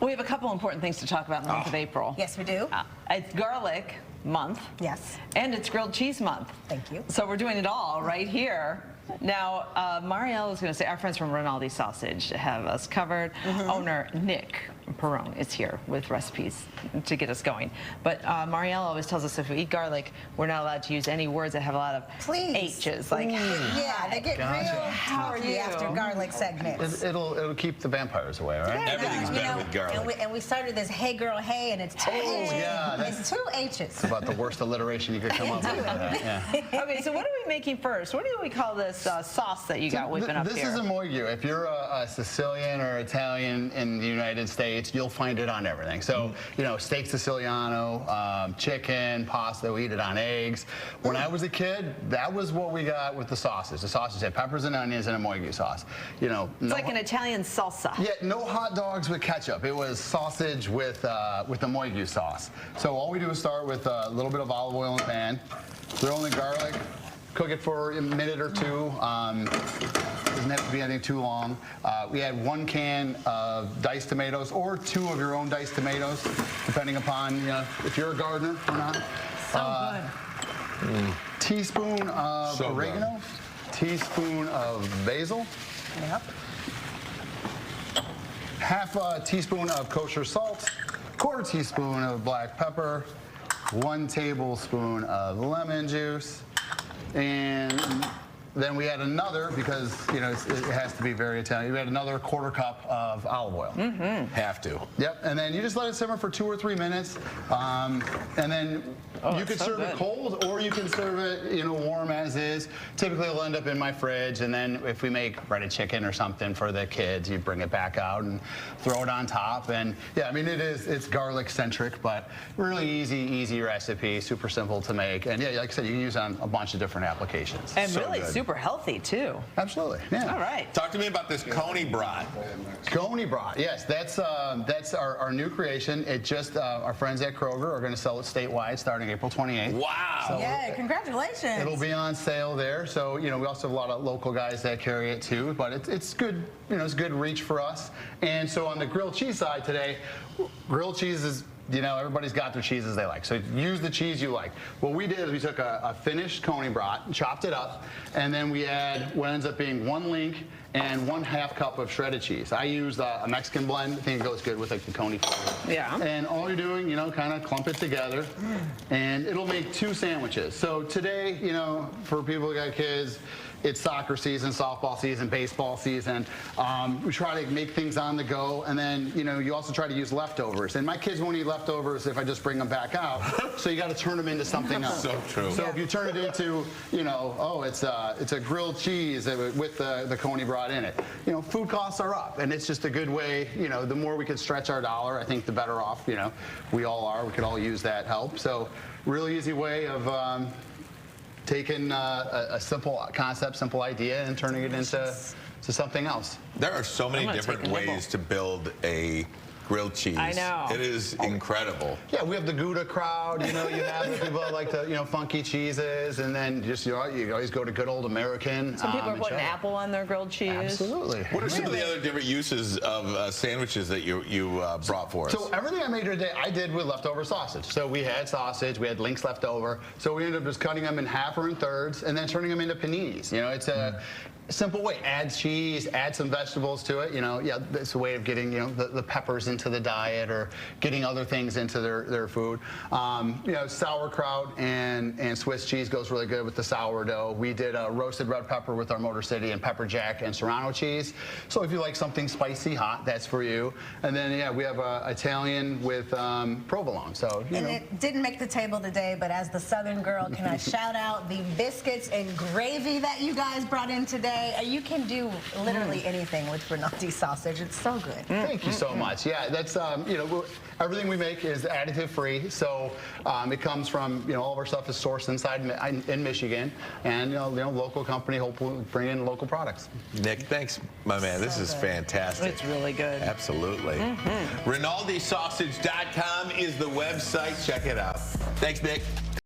We have a couple important things to talk about in the month of April. Yes, we do. It's garlic month. Yes. And it's grilled cheese month. Thank you. So we're doing it all right here. Now, Marielle is going to say, our friends from Rinaldi Sausage have us covered. Owner Nick Perrone is here with recipes to get us going. But Marielle always tells us if we eat garlic, we're not allowed to use any words that have a lot of H's. Like, yeah, they get real tardy after garlic segments. It'll keep the vampires away, right? Yeah, Everything's better with garlic. And we started this hey girl hey, and it's two H's. Yeah, It's two H's. It's about the worst alliteration you could come up with. Yeah. okay, so what are we making first? What do we call this sauce that you got whipping up this here? This is Ammoglio. If you're a Sicilian or Italian in the United States, you'll find it on everything. So, you know, steak Siciliano, chicken, pasta, we eat it on eggs. When I was a kid, that was what we got with the sausage. The sausage had peppers and onions and Ammoglio sauce. You know, it's like an Italian salsa. Yeah, no hot dogs with ketchup. It was sausage with Ammoglio sauce. So all we do is start with a little bit of olive oil in the pan, throw in the garlic, cook it for a minute or two. Doesn't have to be anything too long. We add 1 can of diced tomatoes or 2 of your own diced tomatoes, depending upon if you're a gardener or not. So good. Teaspoon of oregano, teaspoon of basil. Yep. Half a teaspoon of kosher salt, 1/4 teaspoon of black pepper, 1 tablespoon of lemon juice, and then we add another, because it has to be very Italian, we add another 1/4 cup of olive oil. Have to. Yep, and then you just let it simmer for 2 or 3 minutes, and then you can serve it cold, or you can serve it warm as is. Typically it'll end up in my fridge, and then if we make breaded chicken or something for the kids, you bring it back out and throw it on top. And yeah, I mean, it's garlic centric, but really easy recipe, super simple to make. And yeah, like I said, you can use it on a bunch of different applications. And really super healthy too. Absolutely. Yeah. All right. Talk to me about this Coney Brat. Coney Brat, yes, that's our new creation. It just our friends at Kroger are going to sell it statewide starting April 28th. Wow. So yeah, congratulations. It'll be on sale there. So we also have a lot of local guys that carry it too. But it's good. It's good reach for us. And so on the grilled cheese side today, grilled cheese is. Everybody's got their cheeses they like. So use the cheese you like. What we did is we took a finished Coney Brat, chopped it up, and then we add what ends up being 1 link and 1/2 cup of shredded cheese. I used a Mexican blend. I think it goes good with like the Coney flavor. Yeah. And all you're doing, kind of clump it together, and it'll make 2 sandwiches. So today, for people who got kids, it's soccer season, softball season, baseball season. We try to make things on the go, and then you also try to use leftovers. And my kids won't eat leftovers if I just bring them back out. So you got to turn them into something else. So true. So if you turn it into, it's a grilled cheese with the Coney Brat in it. Food costs are up, and it's just a good way. The more we can stretch our dollar, I think the better off. We all are. We could all use that help. So really easy way of. Taking a simple concept, simple idea, and turning it into something else. There are so many different ways to build a grilled cheese. I know. It is incredible. Yeah, we have the Gouda crowd. You have the people that like the funky cheeses, and then just you always go to good old American. Some people are putting apple on their grilled cheese. Absolutely. What are some of the other different uses of sandwiches that you brought for us? So everything I made today, I did with leftover sausage. So we had sausage, we had links left over. So we ended up just cutting them in half or in thirds, and then turning them into paninis. It's a simple way. Add cheese, add some vegetables to it. Yeah, it's a way of getting the peppers into the diet, or getting other things into their food. Sauerkraut and Swiss cheese goes really good with the sourdough. We did a roasted red pepper with our Motor City and pepper jack and Serrano cheese. So if you like something spicy hot, that's for you. And then yeah, we have Italian with provolone. So and it didn't make the table today, but as the Southern girl, can I shout out the biscuits and gravy that you guys brought in today? You can do literally anything with Rinaldi sausage. It's so good. Thank you so much. Yeah, that's everything we make is additive free. So it comes from all of our stuff is sourced inside in Michigan, and local company, hopefully bring in local products. Nick, thanks, my man. This is fantastic. It's really good. Absolutely. RinaldiSausage.com is the website. Check it out. Thanks, Nick.